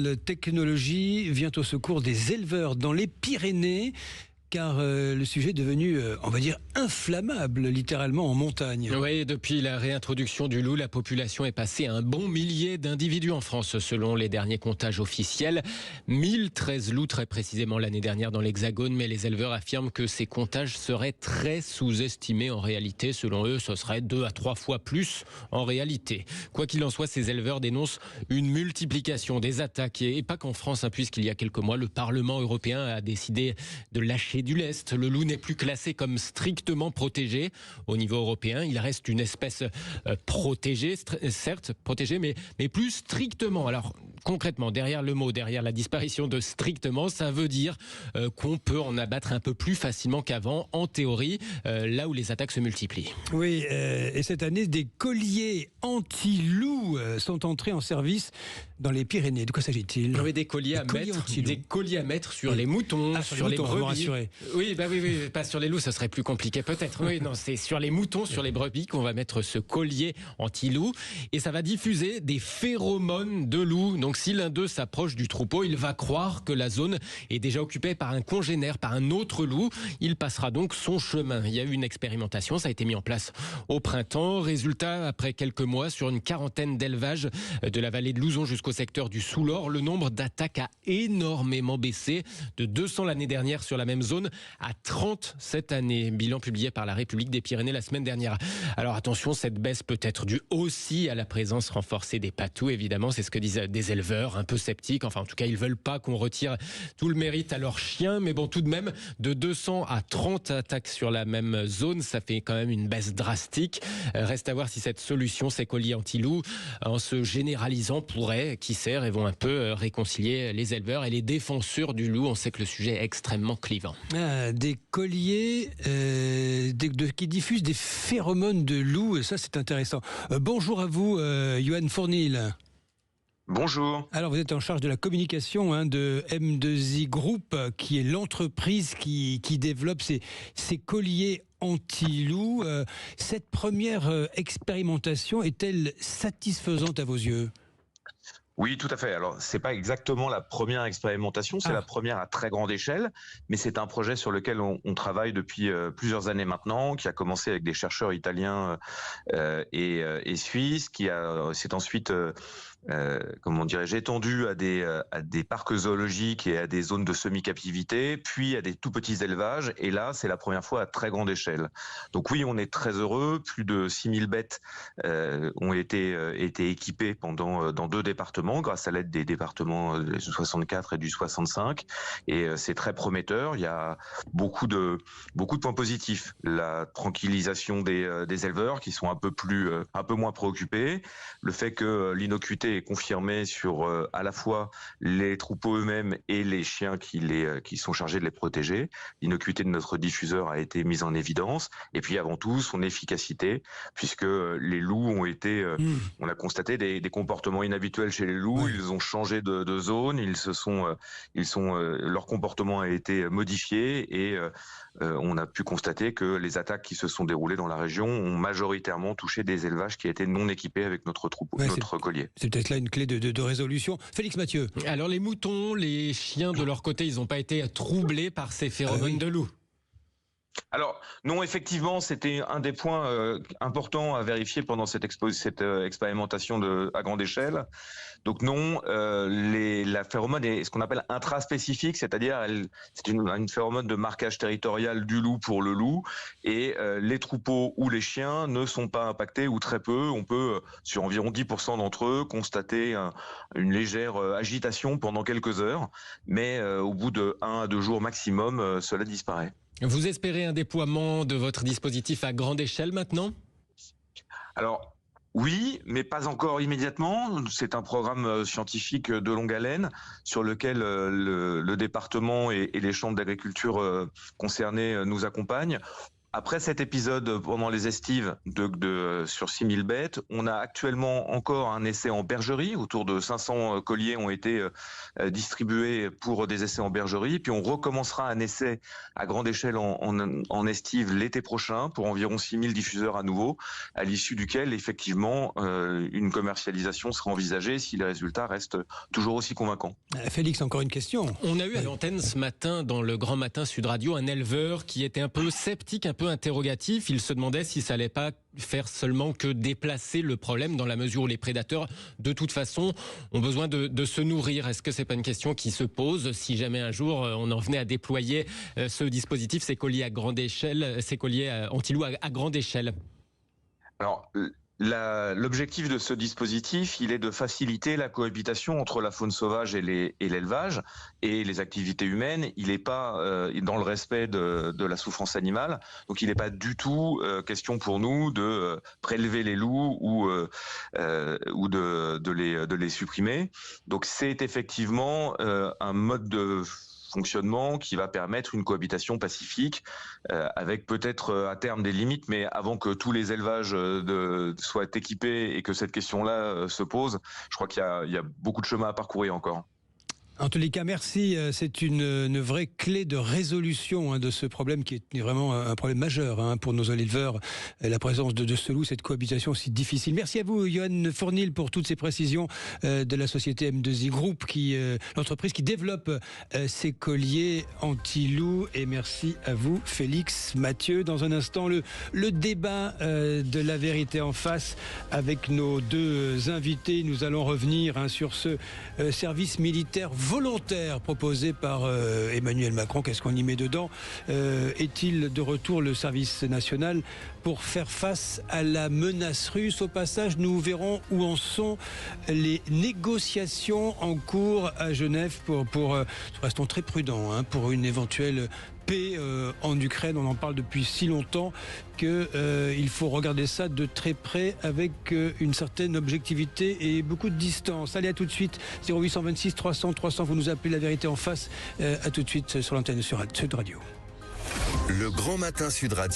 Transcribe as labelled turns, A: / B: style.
A: La technologie vient au secours des éleveurs dans les Pyrénées, car le sujet est devenu, on va dire, inflammable, littéralement, en montagne.
B: Oui, depuis la réintroduction du loup, la population est passée à un bon millier d'individus en France, selon les derniers comptages officiels. 1013 loups, très précisément, l'année dernière dans l'Hexagone, mais les éleveurs affirment que ces comptages seraient très sous-estimés en réalité. Selon eux, ce serait 2 à 3 fois plus en réalité. Quoi qu'il en soit, ces éleveurs dénoncent une multiplication des attaques, et pas qu'en France, puisqu'il y a quelques mois, le Parlement européen a décidé de lâcher du lest. Le loup n'est plus classé comme strictement protégé au niveau européen. Il reste une espèce protégée, certes protégée, mais plus strictement. Alors concrètement, derrière le mot, derrière la disparition de strictement, ça veut dire qu'on peut en abattre un peu plus facilement qu'avant, en théorie, là où les attaques se multiplient.
A: Oui, et cette année, des colliers anti-loup sont entrés en service dans les Pyrénées. De quoi s'agit-il ?
B: Oui, des colliers à mettre sur les moutons, sur les brebis. Oui, pas sur les loups, ce serait plus compliqué peut-être. Oui, non, c'est sur les moutons, sur les brebis qu'on va mettre ce collier anti-loup, et ça va diffuser des phéromones de loup. Donc si l'un d'eux s'approche du troupeau, il va croire que la zone est déjà occupée par un congénère, par un autre loup. Il passera donc son chemin. Il y a eu une expérimentation, ça a été mis en place au printemps. Résultat, après quelques mois, sur une quarantaine d'élevages de la vallée de Louzon jusqu'au secteur du Soulor, le nombre d'attaques a énormément baissé, de 200 l'année dernière sur la même zone à 30 cette année. Bilan publié par la République des Pyrénées la semaine dernière. Alors attention, cette baisse peut être due aussi à la présence renforcée des patous, évidemment. C'est ce que disent des éleveurs un peu sceptiques. Enfin, en tout cas, ils veulent pas qu'on retire tout le mérite à leurs chiens. Mais bon, tout de même, de 200 à 30 attaques sur la même zone, ça fait quand même une baisse drastique. Reste à voir si cette solution, ces colliers anti-loup, en se généralisant, pourrait, qui sert, et vont un peu réconcilier les éleveurs et les défenseurs du loup. On sait que le sujet est extrêmement clivant.
A: Des colliers qui diffusent des phéromones de loup, ça c'est intéressant. Bonjour à vous, Johan Fournil.
C: Bonjour.
A: Alors vous êtes en charge de la communication de M2I Group, qui est l'entreprise qui développe ces colliers anti-loup. Cette première expérimentation est-elle satisfaisante à vos yeux ?
C: Oui, tout à fait. Alors, c'est pas exactement la première expérimentation, c'est la première à très grande échelle, mais c'est un projet sur lequel on travaille depuis plusieurs années maintenant, qui a commencé avec des chercheurs italiens et suisses, qui s'est ensuite étendu à des parcs zoologiques et à des zones de semi-captivité, puis à des tout petits élevages, et là, c'est la première fois à très grande échelle. Donc oui, on est très heureux, plus de 6000 bêtes ont été équipées dans 2 départements, grâce à l'aide des départements du 64 et du 65, et c'est très prometteur. Il y a beaucoup de points positifs. La tranquillisation des éleveurs, qui sont un peu moins préoccupés, le fait que l'innocuité est confirmée sur à la fois les troupeaux eux-mêmes et les chiens qui sont chargés de les protéger. L'innocuité de notre diffuseur a été mise en évidence, et puis avant tout son efficacité, puisque les loups ont été, on a constaté des comportements inhabituels chez les loups. Ouais. Ils ont changé de zone, leur comportement a été modifié, et on a pu constater que les attaques qui se sont déroulées dans la région ont majoritairement touché des élevages qui étaient non équipés avec notre troupeau, notre collier.
A: C'est peut-être là une clé de résolution. Félix Mathieu.
B: Alors les moutons, les chiens de leur côté, ils n'ont pas été troublés par ces phéromones de loup?
C: Alors non, effectivement, c'était un des points importants à vérifier pendant cette expérimentation à grande échelle. Donc non, la phéromone est ce qu'on appelle intraspécifique, c'est-à-dire c'est une phéromone de marquage territorial du loup pour le loup, et les troupeaux ou les chiens ne sont pas impactés, ou très peu. On peut, sur environ 10% d'entre eux, constater une légère agitation pendant quelques heures, mais au bout de 1 à 2 jours maximum, cela disparaît.
B: Vous espérez un déploiement de votre dispositif à grande échelle maintenant ?
C: Alors, oui, mais pas encore immédiatement. C'est un programme scientifique de longue haleine sur lequel le département et les chambres d'agriculture concernées nous accompagnent. Après cet épisode pendant les estives sur 6000 bêtes, on a actuellement encore un essai en bergerie. Autour de 500 colliers ont été distribués pour des essais en bergerie. Puis on recommencera un essai à grande échelle en estive l'été prochain pour environ 6000 diffuseurs à nouveau, à l'issue duquel effectivement une commercialisation sera envisagée si les résultats restent toujours aussi convaincants.
A: Félix, encore une question.
B: On a eu à l'antenne ce matin dans le Grand Matin Sud Radio un éleveur qui était un peu sceptique, un peu interrogatif. Il se demandait si ça allait pas faire seulement que déplacer le problème dans la mesure où les prédateurs, de toute façon, ont besoin de se nourrir. Est-ce que c'est pas une question qui se pose si jamais un jour on en venait à déployer ce dispositif, ces colliers à grande échelle, ces colliers anti-loup à grande échelle?
C: Alors, l'objectif de ce dispositif, il est de faciliter la cohabitation entre la faune sauvage et l'élevage et les activités humaines. Il n'est pas dans le respect de la souffrance animale. Donc, il n'est pas du tout question pour nous de prélever les loups ou de les supprimer. Donc, c'est effectivement un mode de fonctionnement qui va permettre une cohabitation pacifique avec peut-être à terme des limites, mais avant que tous les élevages soient équipés et que cette question-là se pose, je crois qu'il y a beaucoup de chemin à parcourir encore.
A: En tous les cas, merci. C'est une vraie clé de résolution de ce problème qui est vraiment un problème majeur pour nos éleveurs. La présence de ce loup, cette cohabitation si difficile. Merci à vous, Johan Fournil, pour toutes ces précisions de la société M2I Group, l'entreprise qui développe ces colliers anti-loup. Et merci à vous, Félix Mathieu. Dans un instant, le débat de la vérité en face avec nos deux invités. Nous allons revenir sur ce service militaire volontaire proposé par Emmanuel Macron. Qu'est-ce qu'on y met dedans? Est-il de retour le service national pour faire face à la menace russe? Au passage, nous verrons où en sont les négociations en cours à Genève restons très prudents, pour une éventuelle paix en Ukraine. On en parle depuis si longtemps qu'il faut regarder ça de très près avec une certaine objectivité et beaucoup de distance. Allez, à tout de suite, 0826 300 300, vous nous appelez la vérité en face. À tout de suite sur l'antenne Sud Radio.
D: Le Grand Matin Sud Radio.